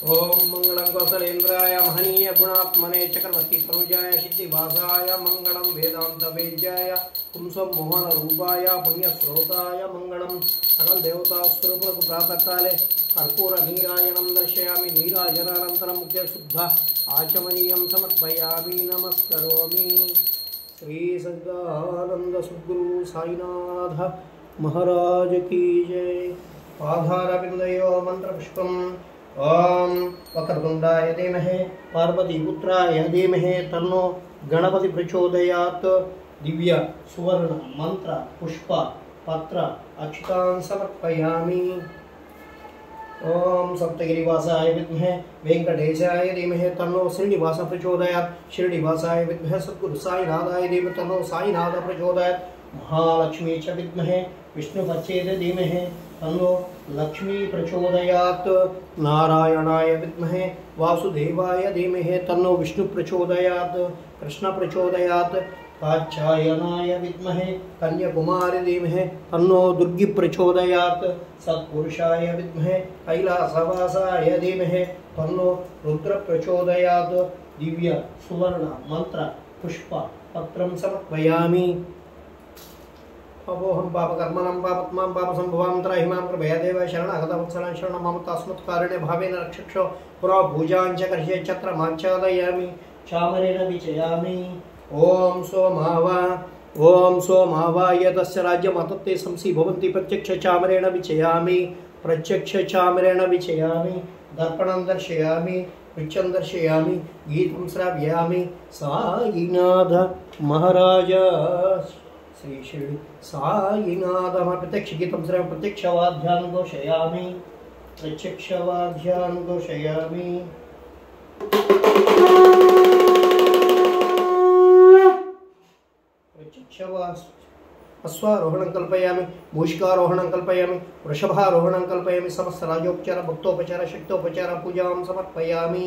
ओम मंगलम कौशलेन्द्राय महनीय गुणात्मने चक्रवर्ती तनुजाय सिद्धिवासाय मंगलम वेदांत वेद्याय पुंसम मोहन रूपाय पुण्यस्रोताय मंगलम सकल देवता स्वरूप प्रातः काले कर्पूर नीराजनम दर्शयामि नीराजनानंतरम मुख्य शुद्ध आचमनीयं समर्पयामि नमस्करोमि। श्री सद्दानंद सद्गुरु साईनाथ महाराज की जय। पाधारविंदयो मंत्र पुष्पम ओम वक्रतुंडाय धीमहि पार्वतीपुत्राय धीमहि तन्नो गणपति प्रचोदयात्। दिव्य सुवर्ण मंत्र पुष्प पत्र अक्षतान् समर्पयामि। ओम सप्तगिरिवासाय विद्महे वेंकटेशाय धीमहि तन्नो श्रीनिवास प्रचोदयात्। शिरडिवासाय विद्महे सद्गुरु साईनाथाय धीमहि तन्नो साईनाथ प्रचोदयात्। महालक्ष्मी च विद्महे विष्णुपत्ये धीमहि तन्नो लक्ष्मी प्रचोदयात्। नारायणाय विद्महे वासुदेवाय धीमहि तन्नो विष्णु प्रचोदयात्। कृष्ण प्रचोदयात्। कात्यायनाय विद्महे कन्याकुमारी धीमहि तन्नो दुर्गी प्रचोदयात्। सत्पुरुषाय विद्महे कैलासवासाय धीमहि तन्नो रुद्र प्रचोदयात्। दिव्य सुवर्ण मंत्र पुष्प पत्रं समर्पयामि। अवोहम पापकर्मणं पापत्मां पापसंभवां त्रहिमां कृपया देव शरणागतवत्सलं शरणं मम तस्मत्कारुण्य भावेन रक्षक्ष पुरा भुजां च कर्षे छत्रमाच्छादयामि चामरेण विचयामि। ओम सोमावाय तस्य राज्यमतत्ते संसि भवन्ति प्रत्यक्ष चामरेण विचयामि प्रत्यक्ष चामरेण विचयामि। दर्पणं दर्शयामि वृक्षं दर्शयामि गीतं श्रावयामि। साईनाथ महाराज श्री शिरडी साईनाथ प्रत्यक्ष गीतं श्रवण प्रत्यक्षवाद्यान् घोषयामि प्रत्यक्षवाद्यान् घोषयामि। अश्वारोहणं कल्पयामि मूषिकारोहणं कल्पयामि वृषभारोहणं कल्पयामि। समस्त राजोपचार भक्तोपचार शक्तोपचार पूजां समर्पयामि।